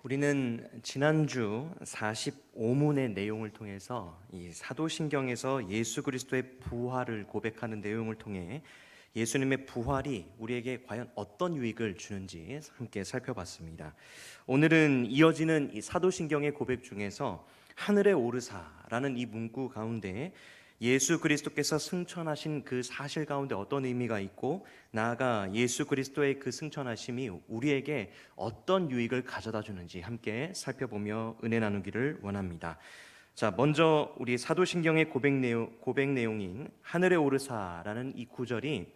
우리는 지난주 45문의 내용을 통해서 이 사도신경에서 예수 그리스도의 부활을 고백하는 내용을 통해 예수님의 부활이 우리에게 과연 어떤 유익을 주는지 함께 살펴봤습니다. 오늘은 이어지는 이 사도신경의 고백 중에서 하늘에 오르사라는 이 문구 가운데 예수 그리스도께서 승천하신 그 사실 가운데 어떤 의미가 있고, 나아가 예수 그리스도의 그 승천하심이 우리에게 어떤 유익을 가져다 주는지 함께 살펴보며 은혜 나누기를 원합니다. 자, 먼저 우리 사도신경의 고백 내용인 하늘에 오르사라는 이 구절이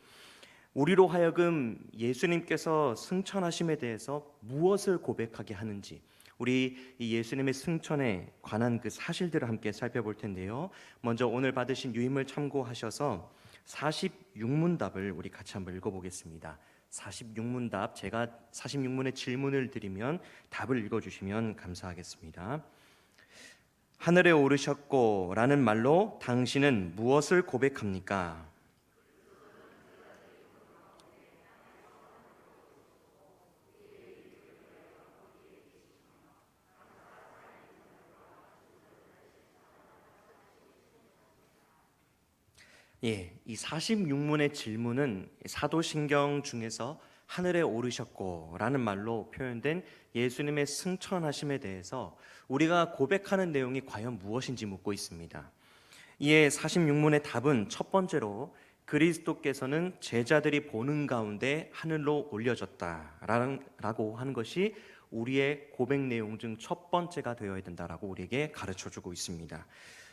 우리로 하여금 예수님께서 승천하심에 대해서 무엇을 고백하게 하는지, 우리 이 예수님의 승천에 관한 그 사실들을 함께 살펴볼 텐데요. 먼저 오늘 받으신 유임을 참고하셔서 46문답을 우리 같이 한번 읽어보겠습니다. 46문답, 제가 46문의 질문을 드리면 답을 읽어주시면 감사하겠습니다. 하늘에 오르셨고 라는 말로 당신은 무엇을 고백합니까? 이 46문의 질문은 사도신경 중에서 하늘에 오르셨고 라는 말로 표현된 예수님의 승천하심에 대해서 우리가 고백하는 내용이 과연 무엇인지 묻고 있습니다. 이에 46문의 답은 첫 번째로 그리스도께서는 제자들이 보는 가운데 하늘로 올려졌다라고 하는 것이 우리의 고백 내용 중 첫 번째가 되어야 된다라고 우리에게 가르쳐주고 있습니다.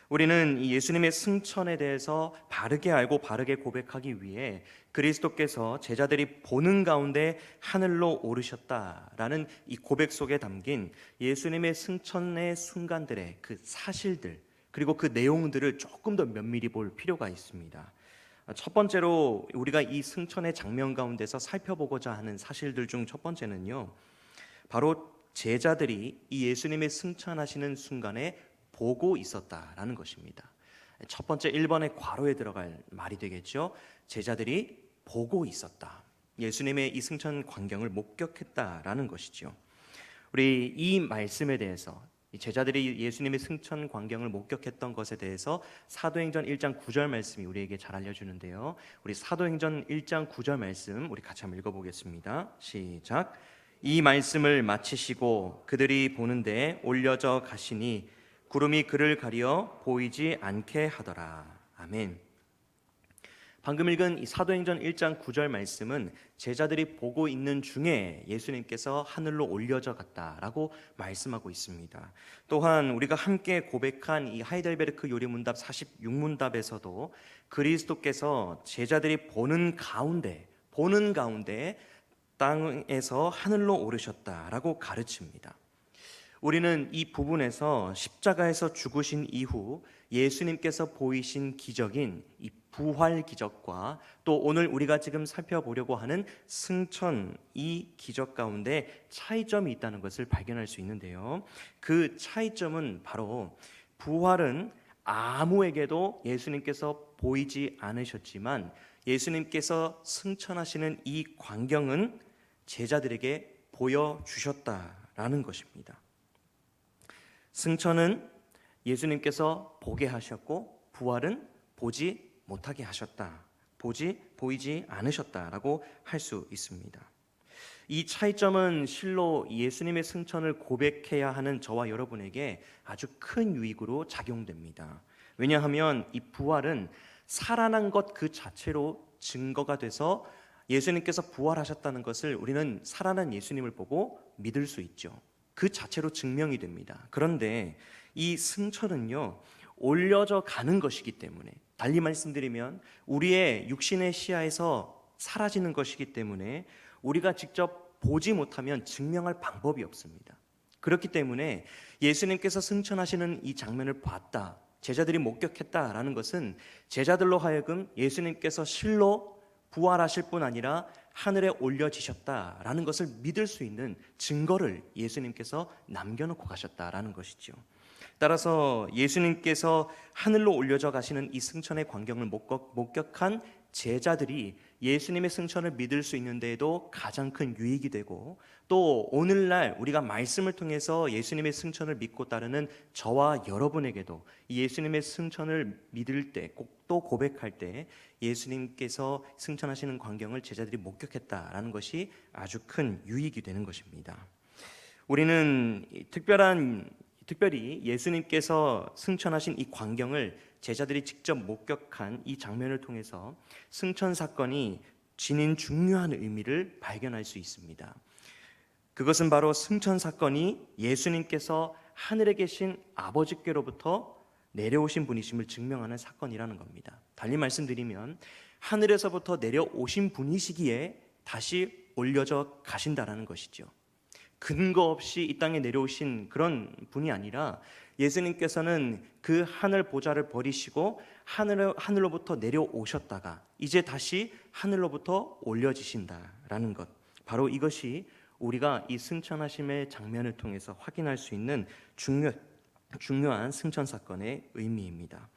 우리는 이 예수님의 승천에 대해서 바르게 알고 바르게 고백하기 위해 그리스도께서 제자들이 보는 가운데 하늘로 오르셨다라는 이 고백 속에 담긴 예수님의 승천의 순간들의 그 사실들, 그리고 그 내용들을 조금 더 면밀히 볼 필요가 있습니다. 첫 번째로 우리가 이 승천의 장면 가운데서 살펴보고자 하는 사실들 중 첫 번째는요, 바로 제자들이 이 예수님의 승천하시는 순간에 보고 있었다라는 것입니다. 첫 번째 1번의 괄호에 들어갈 말이 되겠죠. 제자들이 보고 있었다. 예수님의 이 승천 광경을 목격했다라는 것이죠. 우리 이 말씀에 대해서, 제자들이 예수님의 승천 광경을 목격했던 것에 대해서 사도행전 1장 9절 말씀이 우리에게 잘 알려주는데요. 우리 사도행전 1장 9절 말씀 우리 같이 한번 읽어보겠습니다. 시작. 이 말씀을 마치시고 그들이 보는데 올려져 가시니 구름이 그를 가려 보이지 않게 하더라. 아멘. 방금 읽은 이 사도행전 1장 9절 말씀은 제자들이 보고 있는 중에 예수님께서 하늘로 올려져 갔다라고 말씀하고 있습니다. 또한 우리가 함께 고백한 이 하이델베르크 요리문답 46문답에서도 그리스도께서 제자들이 보는 가운데 땅에서 하늘로 오르셨다라고 가르칩니다. 우리는 이 부분에서 십자가에서 죽으신 이후 예수님께서 보이신 기적인 이 부활 기적과 또 오늘 우리가 지금 살펴보려고 하는 승천, 이 기적 가운데 차이점이 있다는 것을 발견할 수 있는데요. 그 차이점은 바로 부활은 아무에게도 예수님께서 보이지 않으셨지만 예수님께서 승천하시는 이 광경은 제자들에게 보여주셨다라는 것입니다. 승천은 예수님께서 보게 하셨고 부활은 보지 못하게 하셨다. 보이지 않으셨다라고 할 수 있습니다. 이 차이점은 실로 예수님의 승천을 고백해야 하는 저와 여러분에게 아주 큰 유익으로 작용됩니다. 왜냐하면 이 부활은 살아난 것 그 자체로 증거가 돼서 예수님께서 부활하셨다는 것을 우리는 살아난 예수님을 보고 믿을 수 있죠. 그 자체로 증명이 됩니다. 그런데 이 승천은요, 올려져 가는 것이기 때문에, 달리 말씀드리면 우리의 육신의 시야에서 사라지는 것이기 때문에 우리가 직접 보지 못하면 증명할 방법이 없습니다. 그렇기 때문에 예수님께서 승천하시는 이 장면을 봤다, 제자들이 목격했다라는 것은 제자들로 하여금 예수님께서 실로 부활하실 뿐 아니라 하늘에 올려지셨다라는 것을 믿을 수 있는 증거를 예수님께서 남겨놓고 가셨다라는 것이죠. 따라서 예수님께서 하늘로 올려져 가시는 이 승천의 광경을 목격한 제자들이 예수님의 승천을 믿을 수 있는 데에도 가장 큰 유익이 되고, 또 오늘날 우리가 말씀을 통해서 예수님의 승천을 믿고 따르는 저와 여러분에게도 이 예수님의 승천을 믿을 때, 꼭 또 고백할 때 예수님께서 승천하시는 광경을 제자들이 목격했다라는 것이 아주 큰 유익이 되는 것입니다. 우리는 특별히 예수님께서 승천하신 이 광경을 제자들이 직접 목격한 이 장면을 통해서 승천 사건이 지닌 중요한 의미를 발견할 수 있습니다. 그것은 바로 승천 사건이 예수님께서 하늘에 계신 아버지께로부터 내려오신 분이심을 증명하는 사건이라는 겁니다. 달리 말씀드리면 하늘에서부터 내려오신 분이시기에 다시 올려져 가신다라는 것이죠. 근거 없이 이 땅에 내려오신 그런 분이 아니라 예수님께서는 그 하늘 보좌를 버리시고 하늘로부터 내려오셨다가 이제 다시 하늘로부터 올려지신다라는 것, 바로 이것이 우리가 이 승천하심의 장면을 통해서 확인할 수 있는 중요한 승천 사건의 의미입니다.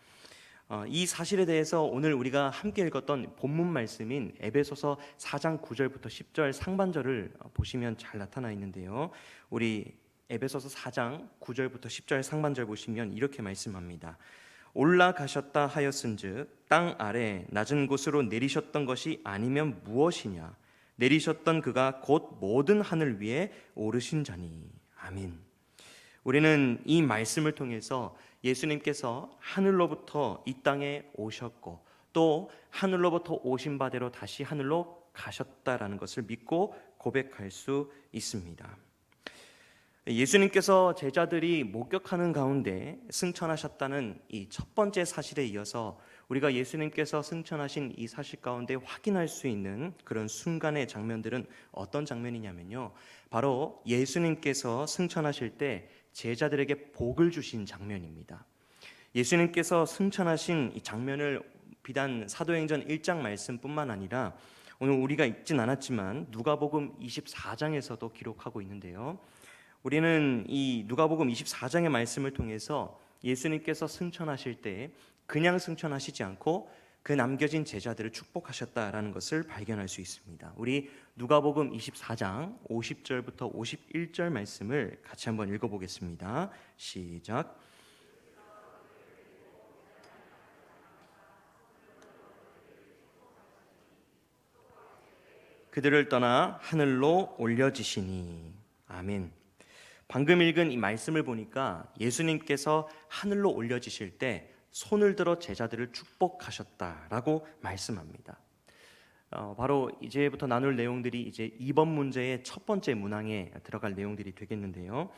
이 사실에 대해서 오늘 우리가 함께 읽었던 본문 말씀인 에베소서 4장 9절부터 10절 상반절을 보시면 잘 나타나 있는데요. 우리 에베소서 4장 9절부터 10절 상반절 보시면 이렇게 말씀합니다. 올라가셨다 하였은즉 땅 아래 낮은 곳으로 내리셨던 것이 아니면 무엇이냐? 내리셨던 그가 곧 모든 하늘 위에 오르신 자니. 아멘. 우리는 이 말씀을 통해서 예수님께서 하늘로부터 이 땅에 오셨고 또 하늘로부터 오신 바대로 다시 하늘로 가셨다라는 것을 믿고 고백할 수 있습니다. 예수님께서 제자들이 목격하는 가운데 승천하셨다는 이 첫 번째 사실에 이어서 우리가 예수님께서 승천하신 이 사실 가운데 확인할 수 있는 그런 순간의 장면들은 어떤 장면이냐면요, 바로 예수님께서 승천하실 때 제자들에게 복을 주신 장면입니다. 예수님께서 승천하신 이 장면을 비단 사도행전 1장 말씀뿐만 아니라 오늘 우리가 읽진 않았지만 누가복음 24장에서도 기록하고 있는데요. 우리는 이 누가복음 24장의 말씀을 통해서 예수님께서 승천하실 때 그냥 승천하시지 않고 그 남겨진 제자들을 축복하셨다라는 것을 발견할 수 있습니다. 우리 누가복음 24장 50절부터 51절 말씀을 같이 한번 읽어보겠습니다. 시작. 그들을 떠나 하늘로 올려지시니. 아멘. 방금 읽은 이 말씀을 보니까 예수님께서 하늘로 올려지실 때 손을 들어 제자들을 축복하셨다라고 말씀합니다. 바로 이제부터 나눌 내용들이 이제 2번 문제의 첫 번째 문항에 들어갈 내용들이 되겠는데요.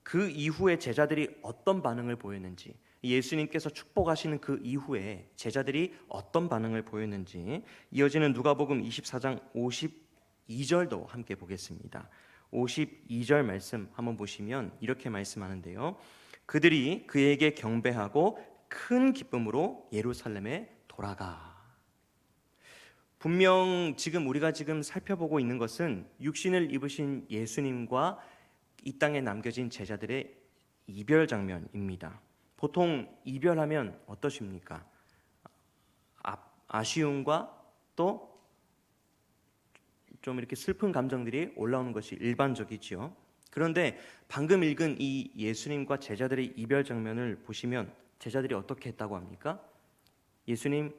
그 이후에 제자들이 어떤 반응을 보였는지, 예수님께서 축복하시는 그 이후에 제자들이 어떤 반응을 보였는지 이어지는 누가복음 24장 52절도 함께 보겠습니다. 52절 말씀 한번 보시면 이렇게 말씀하는데요. 그들이 그에게 경배하고 큰 기쁨으로 예루살렘에 돌아가. 분명 우리가 지금 살펴보고 있는 것은 육신을 입으신 예수님과 이 땅에 남겨진 제자들의 이별 장면입니다. 보통 이별하면 어떠십니까? 아쉬움과 또 좀 이렇게 슬픈 감정들이 올라오는 것이 일반적이지요. 그런데 방금 읽은 이 예수님과 제자들의 이별 장면을 보시면 제자들이 어떻게 했다고 합니까? 예수님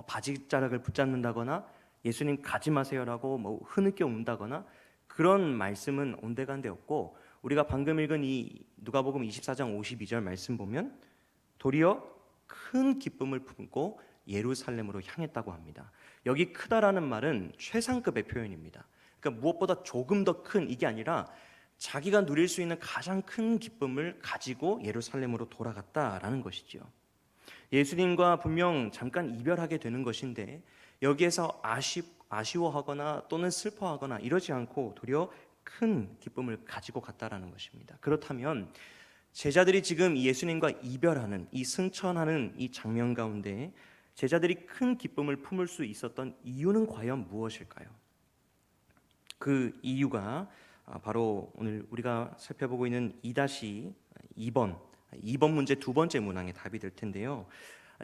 바지자락을 붙잡는다거나 예수님 가지 마세요라고 흐느껴 운다거나 그런 말씀은 온데간데 없고, 우리가 방금 읽은 이 누가복음 24장 52절 말씀 보면 도리어 큰 기쁨을 품고 예루살렘으로 향했다고 합니다. 여기 크다라는 말은 최상급의 표현입니다. 그러니까 무엇보다 조금 더 큰 이게 아니라 자기가 누릴 수 있는 가장 큰 기쁨을 가지고 예루살렘으로 돌아갔다라는 것이죠. 예수님과 분명 잠깐 이별하게 되는 것인데 여기에서 아쉬워하거나 또는 슬퍼하거나 이러지 않고 도리어 큰 기쁨을 가지고 갔다라는 것입니다. 그렇다면 제자들이 지금 예수님과 이별하는 이 승천하는 이 장면 가운데 제자들이 큰 기쁨을 품을 수 있었던 이유는 과연 무엇일까요? 그 이유가 바로 오늘 우리가 살펴보고 있는 2-2번 문제 두 번째 문항의 답이 될 텐데요.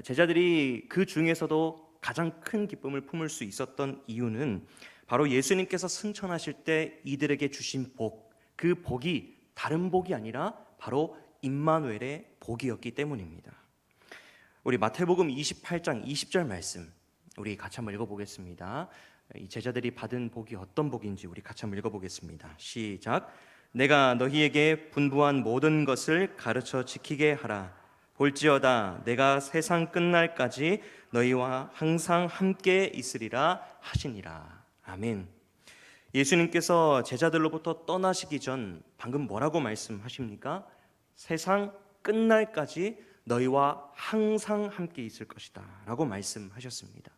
제자들이 그 중에서도 가장 큰 기쁨을 품을 수 있었던 이유는 바로 예수님께서 승천하실 때 이들에게 주신 복, 그 복이 다른 복이 아니라 바로 임마누엘의 복이었기 때문입니다. 우리 마태복음 28장 20절 말씀 우리 같이 한번 읽어보겠습니다. 이 제자들이 받은 복이 어떤 복인지 우리 같이 한번 읽어보겠습니다. 시작. 내가 너희에게 분부한 모든 것을 가르쳐 지키게 하라. 볼지어다 내가 세상 끝날까지 너희와 항상 함께 있으리라 하시니라. 아멘. 예수님께서 제자들로부터 떠나시기 전 방금 뭐라고 말씀하십니까? 세상 끝날까지 너희와 항상 함께 있을 것이다 라고 말씀하셨습니다.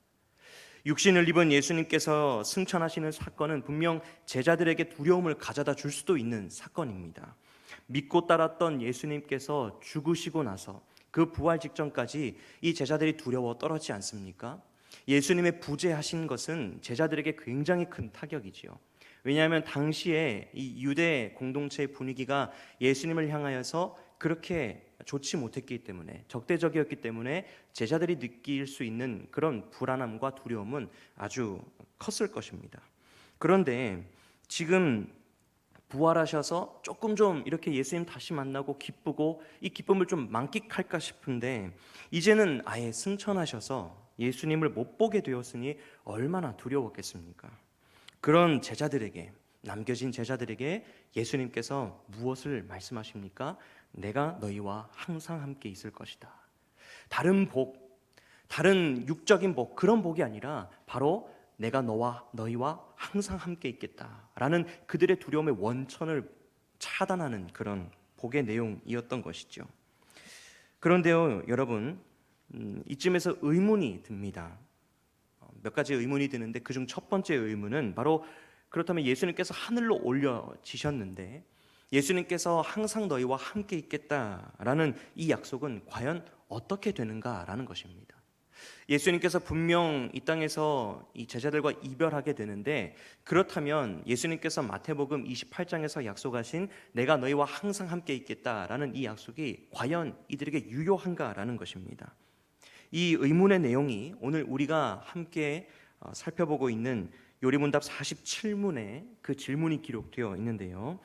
육신을 입은 예수님께서 승천하시는 사건은 분명 제자들에게 두려움을 가져다 줄 수도 있는 사건입니다. 믿고 따랐던 예수님께서 죽으시고 나서 그 부활 직전까지 이 제자들이 두려워 떨었지 않습니까? 예수님의 부재하신 것은 제자들에게 굉장히 큰 타격이지요. 왜냐하면 당시에 이 유대 공동체의 분위기가 예수님을 향하여서 그렇게 좋지 못했기 때문에, 적대적이었기 때문에 제자들이 느낄 수 있는 그런 불안함과 두려움은 아주 컸을 것입니다. 그런데 지금 부활하셔서 조금 좀 이렇게 예수님 다시 만나고 기쁘고 이 기쁨을 좀 만끽할까 싶은데 이제는 아예 승천하셔서 예수님을 못 보게 되었으니 얼마나 두려웠겠습니까? 그런 제자들에게, 남겨진 제자들에게 예수님께서 무엇을 말씀하십니까? 내가 너희와 항상 함께 있을 것이다. 다른 복, 다른 육적인 복, 그런 복이 아니라 바로 내가 너희와 항상 함께 있겠다라는 그들의 두려움의 원천을 차단하는 그런 복의 내용이었던 것이죠. 그런데요, 여러분, 이쯤에서 의문이 듭니다. 몇 가지 의문이 드는데 그중 첫 번째 의문은 바로 그렇다면 예수님께서 하늘로 올려지셨는데 예수님께서 항상 너희와 함께 있겠다라는 이 약속은 과연 어떻게 되는가라는 것입니다. 예수님께서 분명 이 땅에서 이 제자들과 이별하게 되는데 그렇다면 예수님께서 마태복음 28장에서 약속하신 내가 너희와 항상 함께 있겠다라는 이 약속이 과연 이들에게 유효한가라는 것입니다. 이 의문의 내용이 오늘 우리가 함께 살펴보고 있는 요리문답 47문에 그 질문이 기록되어 있는데요.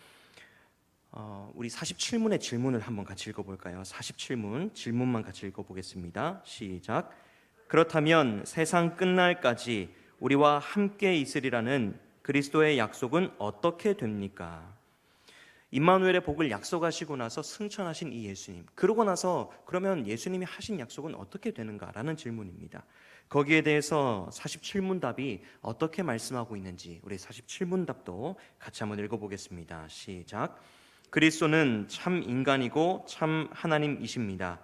우리 47문의 질문을 한번 같이 읽어볼까요? 47문 질문만 같이 읽어보겠습니다. 시작. 그렇다면 세상 끝날까지 우리와 함께 있으리라는 그리스도의 약속은 어떻게 됩니까? 임마누엘의 복을 약속하시고 나서 승천하신 이 예수님, 그러고 나서 그러면 예수님이 하신 약속은 어떻게 되는가라는 질문입니다. 거기에 대해서 47문 답이 어떻게 말씀하고 있는지 우리 47문 답도 같이 한번 읽어보겠습니다. 시작. 그리스도는 참 인간이고 참 하나님이십니다.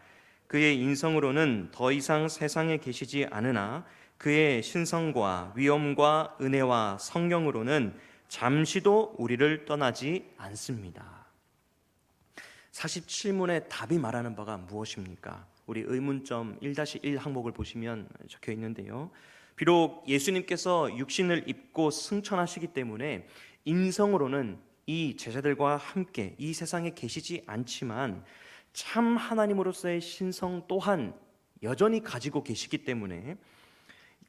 그의 인성으로는 더 이상 세상에 계시지 않으나 그의 신성과 위엄과 은혜와 성령으로는 잠시도 우리를 떠나지 않습니다. 47문의 답이 말하는 바가 무엇입니까? 우리 의문점 1-1 항목을 보시면 적혀 있는데요. 비록 예수님께서 육신을 입고 승천하시기 때문에 인성으로는 이 제자들과 함께 이 세상에 계시지 않지만 참 하나님으로서의 신성 또한 여전히 가지고 계시기 때문에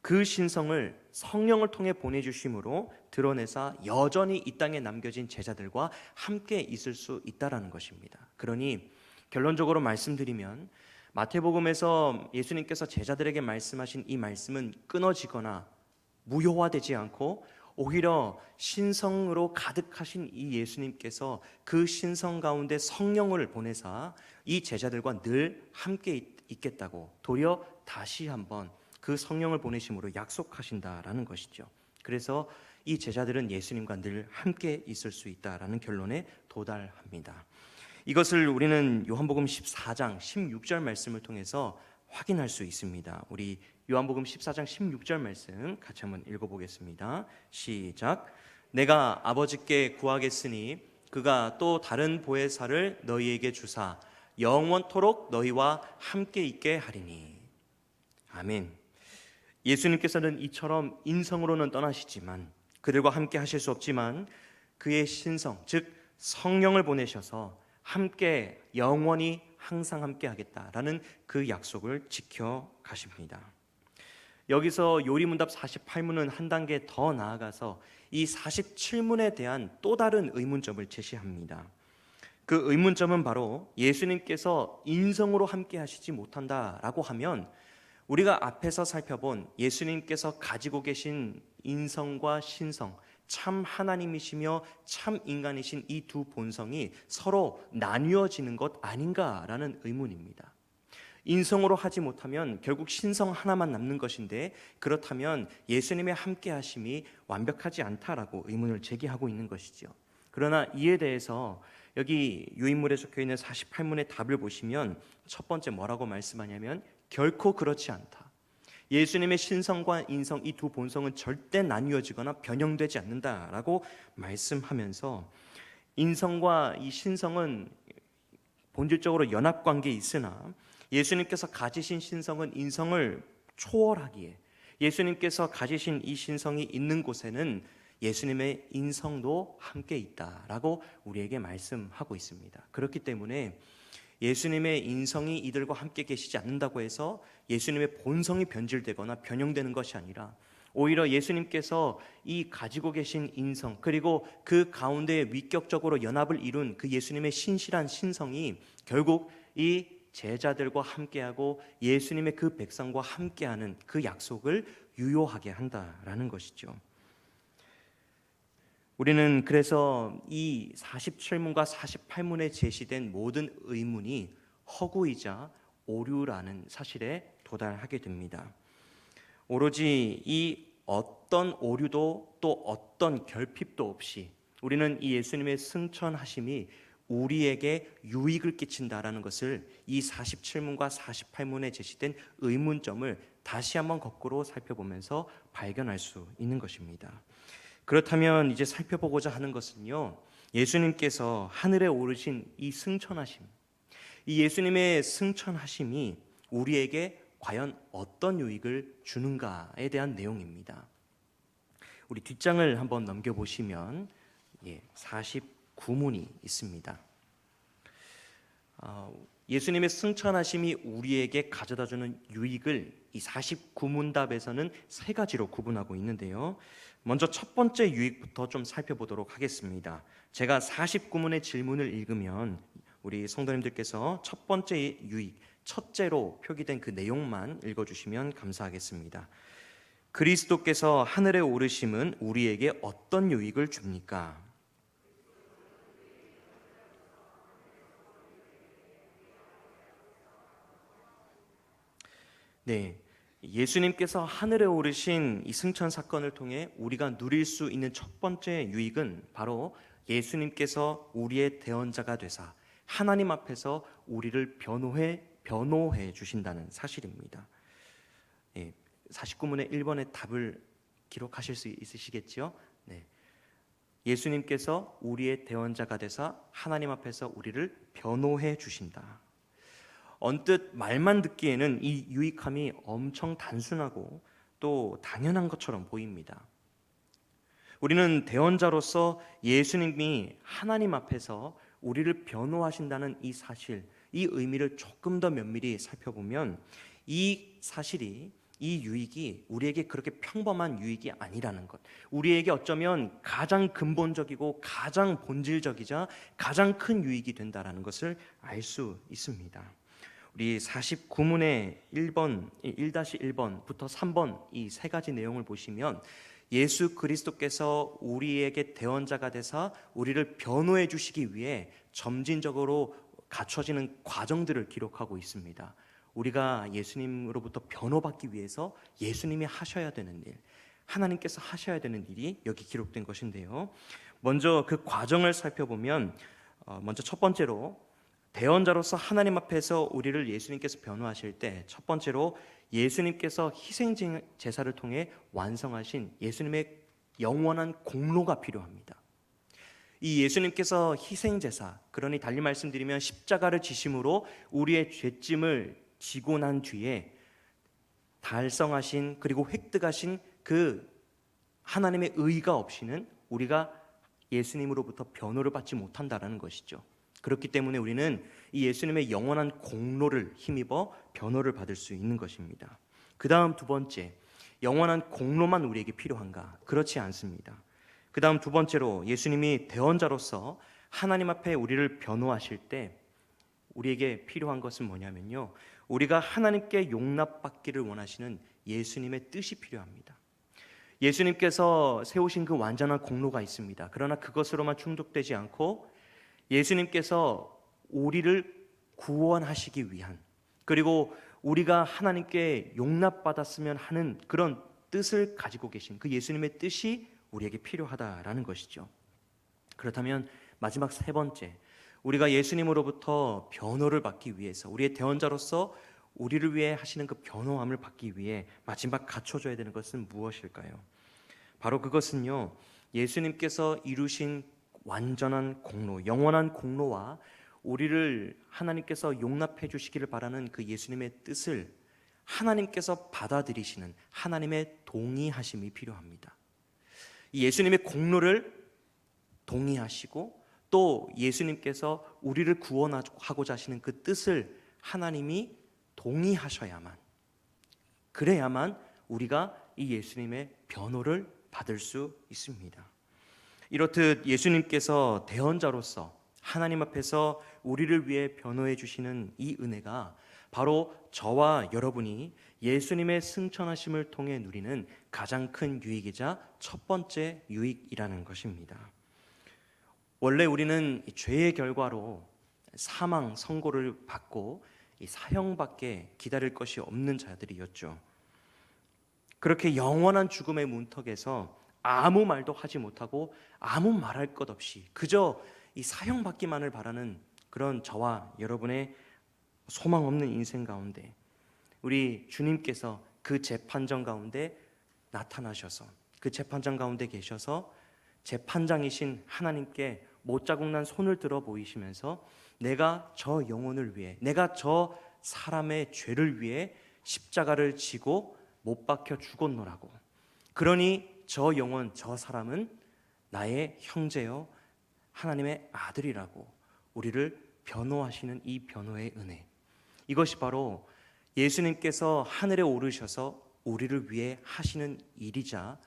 그 신성을 성령을 통해 보내주심으로 드러내사 여전히 이 땅에 남겨진 제자들과 함께 있을 수 있다는 것입니다. 그러니 결론적으로 말씀드리면 마태복음에서 예수님께서 제자들에게 말씀하신 이 말씀은 끊어지거나 무효화되지 않고 오히려 신성으로 가득하신 이 예수님께서 그 신성 가운데 성령을 보내사 이 제자들과 늘 함께 있겠다고 도리어 다시 한번 그 성령을 보내심으로 약속하신다라는 것이죠. 그래서 이 제자들은 예수님과 늘 함께 있을 수 있다라는 결론에 도달합니다. 이것을 우리는 요한복음 14장 16절 말씀을 통해서 확인할 수 있습니다. 우리 요한복음 14장 16절 말씀 같이 한번 읽어보겠습니다. 시작. 내가 아버지께 구하겠으니 그가 또 다른 보혜사를 너희에게 주사 영원토록 너희와 함께 있게 하리니. 아멘. 예수님께서는 이처럼 인성으로는 떠나시지만 그들과 함께 하실 수 없지만 그의 신성 즉 성령을 보내셔서 함께 영원히 항상 함께 하겠다라는 그 약속을 지켜 가십니다. 여기서 요리문답 48문은 한 단계 더 나아가서 이 47문에 대한 또 다른 의문점을 제시합니다. 그 의문점은 바로 예수님께서 인성으로 함께 하시지 못한다라고 하면 우리가 앞에서 살펴본 예수님께서 가지고 계신 인성과 신성, 참 하나님이시며 참 인간이신 이 두 본성이 서로 나뉘어지는 것 아닌가라는 의문입니다. 인성으로 하지 못하면 결국 신성 하나만 남는 것인데, 그렇다면 예수님의 함께 하심이 완벽하지 않다라고 의문을 제기하고 있는 것이죠. 그러나 이에 대해서 여기 유인물에 적혀 있는 48문의 답을 보시면 첫 번째 뭐라고 말씀하냐면 결코 그렇지 않다. 예수님의 신성과 인성 이 두 본성은 절대 나뉘어지거나 변형되지 않는다라고 말씀하면서 인성과 이 신성은 본질적으로 연합관계에 있으나 예수님께서 가지신 신성은 인성을 초월하기에 예수님께서 가지신 이 신성이 있는 곳에는 예수님의 인성도 함께 있다라고 우리에게 말씀하고 있습니다. 그렇기 때문에 예수님의 인성이 이들과 함께 계시지 않는다고 해서 예수님의 본성이 변질되거나 변형되는 것이 아니라 오히려 예수님께서 이 가지고 계신 인성 그리고 그 가운데 위격적으로 연합을 이룬 그 예수님의 신실한 신성이 결국 이 제자들과 함께하고 예수님의 그 백성과 함께하는 그 약속을 유효하게 한다라는 것이죠. 우리는 그래서 이 47문과 48문에 제시된 모든 의문이 허구이자 오류라는 사실에 도달하게 됩니다. 오로지 이 어떤 오류도 또 어떤 결핍도 없이 우리는 이 예수님의 승천하심이 우리에게 유익을 끼친다라는 것을 이 47문과 48문에 제시된 의문점을 다시 한번 거꾸로 살펴보면서 발견할 수 있는 것입니다. 그렇다면 이제 살펴보고자 하는 것은요, 예수님께서 하늘에 오르신 이 승천하심, 이 예수님의 승천하심이 우리에게 과연 어떤 유익을 주는가에 대한 내용입니다. 우리 뒷장을 한번 넘겨보시면 49문이 있습니다. 예수님의 승천하심이 우리에게 가져다주는 유익을 이 49문답에서는 세 가지로 구분하고 있는데요. 먼저 첫 번째 유익부터 좀 살펴보도록 하겠습니다. 제가 49문의 질문을 읽으면 우리 성도님들께서 첫 번째 유익, 첫째로 표기된 그 내용만 읽어주시면 감사하겠습니다. 그리스도께서 하늘에 오르심은 우리에게 어떤 유익을 줍니까? 네, 예수님께서 하늘에 오르신 이 승천 사건을 통해 우리가 누릴 수 있는 첫 번째 유익은 바로 예수님께서 우리의 대언자가 되사 하나님 앞에서 우리를 변호해 주신다는 사실입니다. 49문의 1번의 답을 기록하실 수 있으시겠죠? 네. 예수님께서 우리의 대언자가 되사 하나님 앞에서 우리를 변호해 주신다. 언뜻 말만 듣기에는 이 유익함이 엄청 단순하고 또 당연한 것처럼 보입니다. 우리는 대언자로서 예수님이 하나님 앞에서 우리를 변호하신다는 이 사실, 이 의미를 조금 더 면밀히 살펴보면 이 사실이, 이 유익이 우리에게 그렇게 평범한 유익이 아니라는 것, 우리에게 어쩌면 가장 근본적이고 가장 본질적이자 가장 큰 유익이 된다는 것을 알 수 있습니다. 우리 49문의 1-1번부터 3번 이 세 가지 내용을 보시면 예수 그리스도께서 우리에게 대언자가 되사 우리를 변호해 주시기 위해 점진적으로 갖춰지는 과정들을 기록하고 있습니다. 우리가 예수님으로부터 변호받기 위해서 예수님이 하셔야 되는 일, 하나님께서 하셔야 되는 일이 여기 기록된 것인데요. 먼저 그 과정을 살펴보면 먼저 첫 번째로 대언자로서 하나님 앞에서 우리를 예수님께서 변호하실 때 첫 번째로 예수님께서 희생 제사를 통해 완성하신 예수님의 영원한 공로가 필요합니다. 이 예수님께서 희생 제사, 그러니 달리 말씀드리면 십자가를 지심으로 우리의 죄짐을 지고 난 뒤에 달성하신 그리고 획득하신 그 하나님의 의가 없이는 우리가 예수님으로부터 변호를 받지 못한다라는 것이죠. 그렇기 때문에 우리는 이 예수님의 영원한 공로를 힘입어 변호를 받을 수 있는 것입니다. 그 다음 두 번째, 영원한 공로만 우리에게 필요한가? 그렇지 않습니다. 그 다음 두 번째로 예수님이 대언자로서 하나님 앞에 우리를 변호하실 때 우리에게 필요한 것은 뭐냐면요, 우리가 하나님께 용납받기를 원하시는 예수님의 뜻이 필요합니다. 예수님께서 세우신 그 완전한 공로가 있습니다. 그러나 그것으로만 충족되지 않고 예수님께서 우리를 구원하시기 위한, 그리고 우리가 하나님께 용납받았으면 하는 그런 뜻을 가지고 계신 그 예수님의 뜻이 우리에게 필요하다라는 것이죠. 그렇다면 마지막 세 번째, 우리가 예수님으로부터 변호를 받기 위해서, 우리의 대언자로서 우리를 위해 하시는 그 변호함을 받기 위해 마지막 갖춰줘야 되는 것은 무엇일까요? 바로 그것은요, 예수님께서 이루신 완전한 공로, 영원한 공로와 우리를 하나님께서 용납해 주시기를 바라는 그 예수님의 뜻을 하나님께서 받아들이시는 하나님의 동의하심이 필요합니다. 이 예수님의 공로를 동의하시고 또 예수님께서 우리를 구원하고자 하시는 그 뜻을 하나님이 동의하셔야만, 그래야만 우리가 이 예수님의 변호를 받을 수 있습니다. 이렇듯 예수님께서 대언자로서 하나님 앞에서 우리를 위해 변호해 주시는 이 은혜가 바로 저와 여러분이 예수님의 승천하심을 통해 누리는 가장 큰 유익이자 첫 번째 유익이라는 것입니다. 원래 우리는 죄의 결과로 사망 선고를 받고 사형밖에 기다릴 것이 없는 자들이었죠. 그렇게 영원한 죽음의 문턱에서 아무 말도 하지 못하고 아무 말할 것 없이 그저 이 사형받기만을 바라는 그런 저와 여러분의 소망 없는 인생 가운데 우리 주님께서 그 재판정 가운데 나타나셔서, 그 재판장 가운데 계셔서 재판장이신 하나님께 못자국난 손을 들어 보이시면서 내가 저 영혼을 위해, 내가 저 사람의 죄를 위해 십자가를 지고 못 박혀 죽었노라고, 그러니 저 영혼, 저 사람은 나의 형제요 하나님의 아들이라고 우리를 변호하시는 이 변호의 은혜, 이것이 바로 예수님께서 하늘에 오르셔서 우리를 위해 하시는 일이자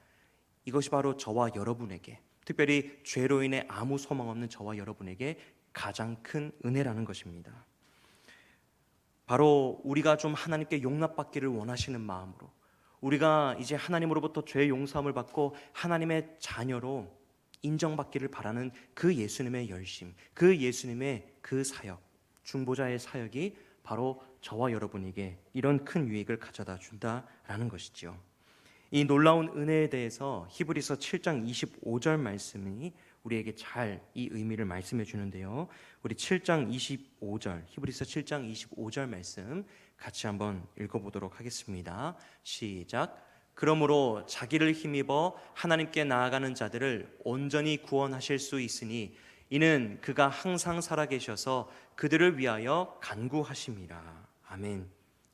이것이 바로 저와 여러분에게, 특별히 죄로 인해 아무 소망 없는 저와 여러분에게 가장 큰 은혜라는 것입니다. 바로 우리가 좀 하나님께 용납받기를 원하시는 마음으로, 우리가 이제 하나님으로부터 죄 용서함을 받고 하나님의 자녀로 인정받기를 바라는 그 예수님의 열심, 그 예수님의 그 사역, 중보자의 사역이 바로 저와 여러분에게 이런 큰 유익을 가져다 준다라는 것이죠. 이 놀라운 은혜에 대해서 히브리서 7장 25절 말씀이 우리에게 잘 이 의미를 말씀해 주는데요. 우리 7장 25절, 히브리서 7장 25절 말씀 같이 한번 읽어보도록 하겠습니다. 시작. 그러므로 자기를 힘입어 하나님께 나아가는 자들을 온전히 구원하실 수 있으니 이는 그가 항상 살아계셔서 그들을 위하여 간구하심이라. 아멘.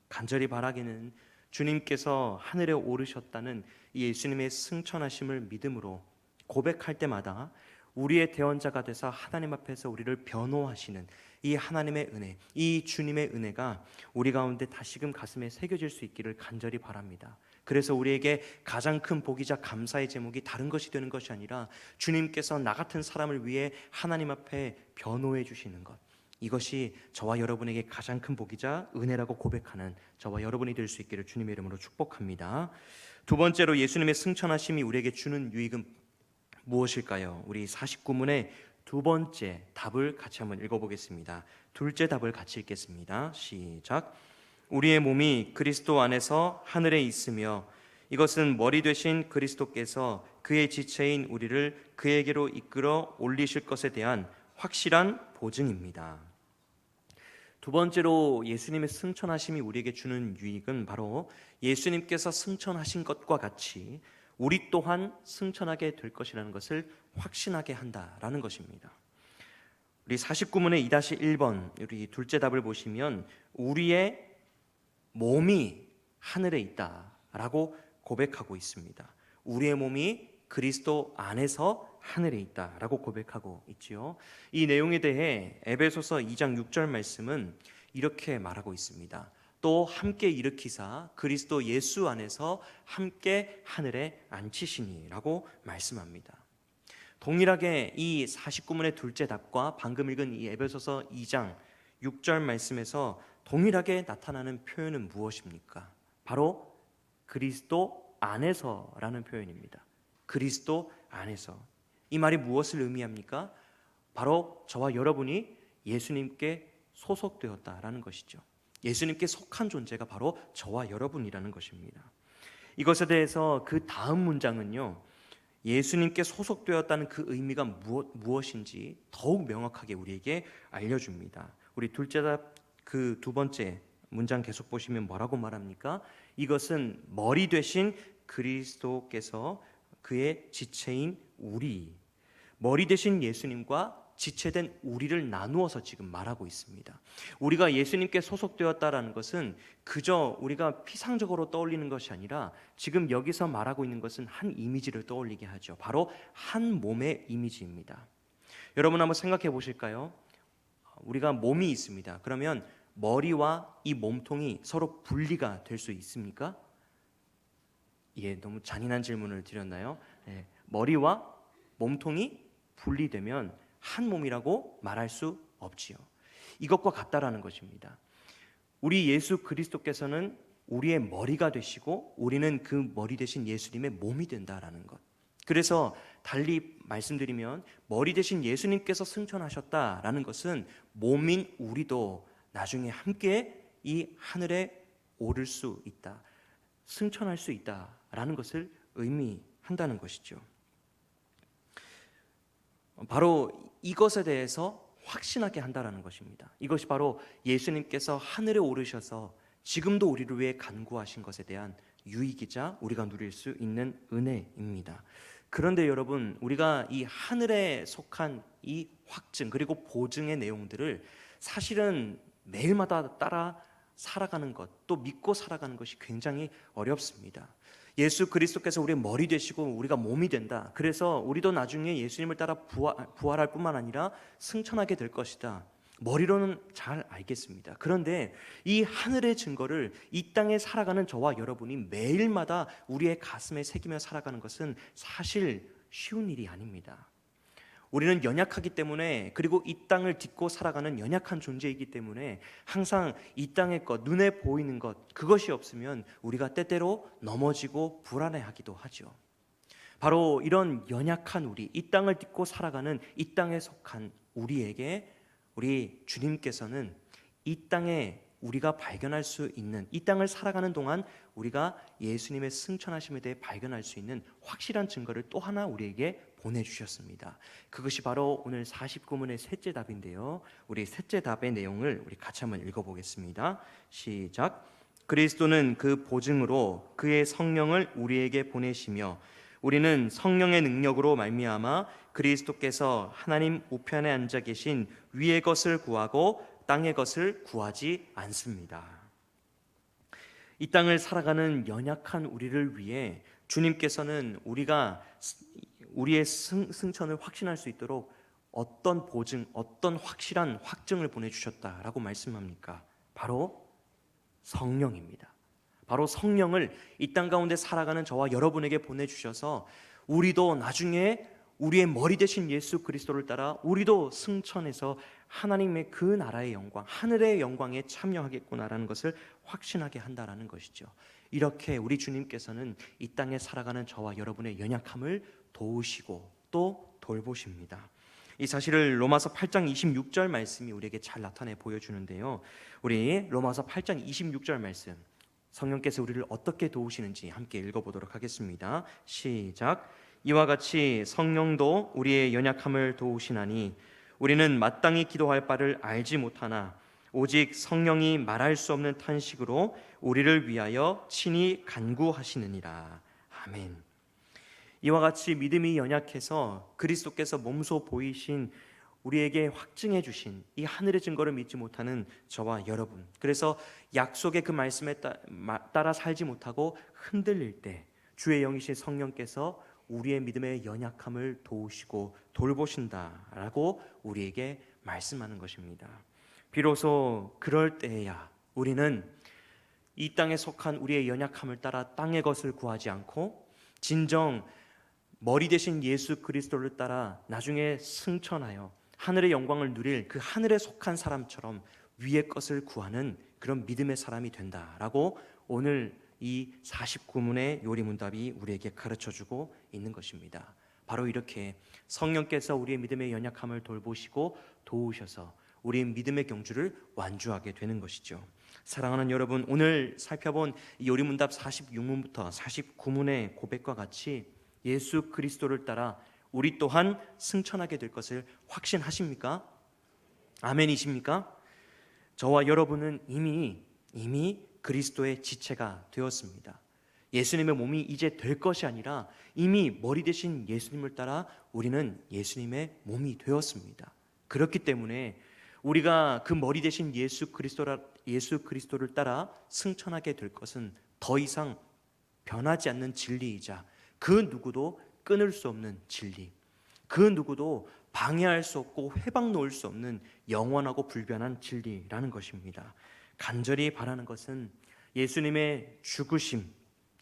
간절히 바라기는 주님께서 하늘에 오르셨다는 예수님의 승천하심을 믿음으로 고백할 때마다 우리의 대언자가 되사 하나님 앞에서 우리를 변호하시는 이 하나님의 은혜, 이 주님의 은혜가 우리 가운데 다시금 가슴에 새겨질 수 있기를 간절히 바랍니다. 그래서 우리에게 가장 큰 복이자 감사의 제목이 다른 것이 되는 것이 아니라 주님께서 나 같은 사람을 위해 하나님 앞에 변호해 주시는 것, 이것이 저와 여러분에게 가장 큰 복이자 은혜라고 고백하는 저와 여러분이 될 수 있기를 주님의 이름으로 축복합니다. 두 번째로 예수님의 승천하심이 우리에게 주는 유익은 무엇일까요? 우리 49문의 두 번째 답을 같이 한번 읽어보겠습니다. 둘째 답을 같이 읽겠습니다. 시작. 우리의 몸이 그리스도 안에서 하늘에 있으며 이것은 머리 되신 그리스도께서 그의 지체인 우리를 그에게로 이끌어 올리실 것에 대한 확실한 보증입니다. 두 번째로 예수님의 승천하심이 우리에게 주는 유익은 바로 예수님께서 승천하신 것과 같이 우리 또한 승천하게 될 것이라는 것을 확신하게 한다라는 것입니다. 우리 49문의 2-1번 우리 둘째 답을 보시면 우리의 몸이 하늘에 있다라고 고백하고 있습니다. 우리의 몸이 그리스도 안에서 하늘에 있다라고 고백하고 있지요. 이 내용에 대해 에베소서 2장 6절 말씀은 이렇게 말하고 있습니다. 또 함께 일으키사 그리스도 예수 안에서 함께 하늘에 앉히시니라고 말씀합니다. 동일하게 이 49문의 둘째 답과 방금 읽은 이 에베소서 2장 6절 말씀에서 동일하게 나타나는 표현은 무엇입니까? 바로 그리스도 안에서라는 표현입니다. 그리스도 안에서. 이 말이 무엇을 의미합니까? 바로 저와 여러분이 예수님께 소속되었다라는 것이죠. 예수님께 속한 존재가 바로 저와 여러분이라는 것입니다. 이것에 대해서 그 다음 문장은요, 예수님께 소속되었다는 그 의미가 무엇인지 더욱 명확하게 우리에게 알려줍니다. 우리 둘째 답 그 두 번째 문장 계속 보시면 뭐라고 말합니까? 이것은 머리 되신 그리스도께서 그의 지체인 우리, 머리 되신 예수님과 지체된 우리를 나누어서 지금 말하고 있습니다. 우리가 예수님께 소속되었다라는 것은 그저 우리가 피상적으로 떠올리는 것이 아니라 지금 여기서 말하고 있는 것은 한 이미지를 떠올리게 하죠. 바로 한 몸의 이미지입니다. 여러분 한번 생각해 보실까요? 우리가 몸이 있습니다. 그러면 머리와 이 몸통이 서로 분리가 될 수 있습니까? 예, 너무 잔인한 질문을 드렸나요? 네, 머리와 몸통이 분리되면 한 몸이라고 말할 수 없지요. 이것과 같다라는 것입니다. 우리 예수 그리스도께서는 우리의 머리가 되시고 우리는 그 머리 되신 예수님의 몸이 된다라는 것. 그래서 달리 말씀드리면 머리 되신 예수님께서 승천하셨다라는 것은 몸인 우리도 나중에 함께 이 하늘에 오를 수 있다, 승천할 수 있다라는 것을 의미한다는 것이죠. 바로 이것에 대해서 확신하게 한다라는 것입니다. 이것이 바로 예수님께서 하늘에 오르셔서 지금도 우리를 위해 간구하신 것에 대한 유익이자 우리가 누릴 수 있는 은혜입니다. 그런데 여러분, 우리가 이 하늘에 속한 이 확증 그리고 보증의 내용들을 사실은 매일마다 따라 살아가는 것, 또 믿고 살아가는 것이 굉장히 어렵습니다. 예수 그리스도께서 우리의 머리 되시고 우리가 몸이 된다. 그래서 우리도 나중에 예수님을 따라 부활할 뿐만 아니라 승천하게 될 것이다. 머리로는 잘 알겠습니다. 그런데 이 하늘의 증거를 이 땅에 살아가는 저와 여러분이 매일마다 우리의 가슴에 새기며 살아가는 것은 사실 쉬운 일이 아닙니다. 우리는 연약하기 때문에, 그리고 이 땅을 딛고 살아가는 연약한 존재이기 때문에 항상 이 땅의 것, 눈에 보이는 것, 그것이 없으면 우리가 때때로 넘어지고 불안해하기도 하죠. 바로 이런 연약한 우리, 이 땅을 딛고 살아가는 이 땅에 속한 우리에게 우리 주님께서는 이 땅에 우리가 발견할 수 있는, 이 땅을 살아가는 동안 우리가 예수님의 승천하심에 대해 발견할 수 있는 확실한 증거를 또 하나 우리에게 보내주셨습니다. 그것이 바로 오늘 49문의 셋째 답인데요, 우리 셋째 답의 내용을 우리 같이 한번 읽어보겠습니다. 시작. 그리스도는 그 보증으로 그의 성령을 우리에게 보내시며 우리는 성령의 능력으로 말미암아 그리스도께서 하나님 우편에 앉아 계신 위의 것을 구하고 땅의 것을 구하지 않습니다. 이 땅을 살아가는 연약한 우리를 위해 주님께서는 우리가 우리의 승천을 확신할 수 있도록 어떤 보증, 어떤 확실한 확증을 보내주셨다라고 말씀합니까? 바로 성령입니다. 바로 성령을 이 땅 가운데 살아가는 저와 여러분에게 보내주셔서 우리도 나중에 우리의 머리 되신 예수 그리스도를 따라 우리도 승천해서 하나님의 그 나라의 영광, 하늘의 영광에 참여하겠구나라는 것을 확신하게 한다라는 것이죠. 이렇게 우리 주님께서는 이 땅에 살아가는 저와 여러분의 연약함을 도우시고 또 돌보십니다. 이 사실을 로마서 8장 26절 말씀이 우리에게 잘 나타내 보여주는데요, 우리 로마서 8장 26절 말씀, 성령께서 우리를 어떻게 도우시는지 함께 읽어보도록 하겠습니다. 시작. 이와 같이 성령도 우리의 연약함을 도우시나니 우리는 마땅히 기도할 바를 알지 못하나 오직 성령이 말할 수 없는 탄식으로 우리를 위하여 친히 간구하시느니라. 아멘. 이와 같이 믿음이 연약해서 그리스도께서 몸소 보이신 우리에게 확증해 주신 이 하늘의 증거를 믿지 못하는 저와 여러분, 그래서 약속의 그 말씀에 따라 살지 못하고 흔들릴 때 주의 영이신 성령께서 우리의 믿음의 연약함을 도우시고 돌보신다라고 우리에게 말씀하는 것입니다. 비로소 그럴 때에야 우리는 이 땅에 속한 우리의 연약함을 따라 땅의 것을 구하지 않고 진정 머리 대신 예수 그리스도를 따라 나중에 승천하여 하늘의 영광을 누릴 그 하늘에 속한 사람처럼 위의 것을 구하는 그런 믿음의 사람이 된다라고 오늘 이 49문의 요리문답이 우리에게 가르쳐주고 있는 것입니다. 바로 이렇게 성령께서 우리의 믿음의 연약함을 돌보시고 도우셔서 우리의 믿음의 경주를 완주하게 되는 것이죠. 사랑하는 여러분, 오늘 살펴본 이 요리문답 46문부터 49문의 고백과 같이 예수 그리스도를 따라 우리 또한 승천하게 될 것을 확신하십니까? 아멘이십니까? 저와 여러분은 이미 그리스도의 지체가 되었습니다. 예수님의 몸이 이제 될 것이 아니라 이미 머리 대신 예수님을 따라 우리는 예수님의 몸이 되었습니다. 그렇기 때문에 우리가 그 머리 대신 예수 그리스도를 따라 승천하게 될 것은 더 이상 변하지 않는 진리이자 그 누구도 끊을 수 없는 진리, 그 누구도 방해할 수 없고 회방 놓을 수 없는 영원하고 불변한 진리라는 것입니다. 간절히 바라는 것은 예수님의 죽으심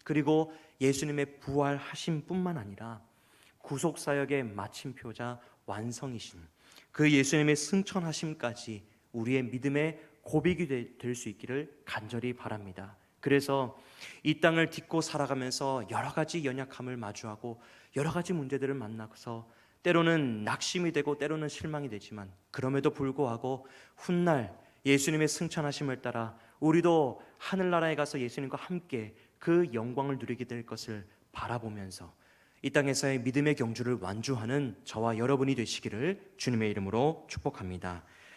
그리고 예수님의 부활하심 뿐만 아니라 구속사역의 마침표자 완성이신 그 예수님의 승천하심까지 우리의 믿음의 고백이 될 수 있기를 간절히 바랍니다. 그래서 이 땅을 딛고 살아가면서 여러 가지 연약함을 마주하고 여러 가지 문제들을 만나서 때로는 낙심이 되고 때로는 실망이 되지만 그럼에도 불구하고 훗날 예수님의 승천하심을 따라 우리도 하늘나라에 가서 예수님과 함께 그 영광을 누리게 될 것을 바라보면서 이 땅에서의 믿음의 경주를 완주하는 저와 여러분이 되시기를 주님의 이름으로 축복합니다.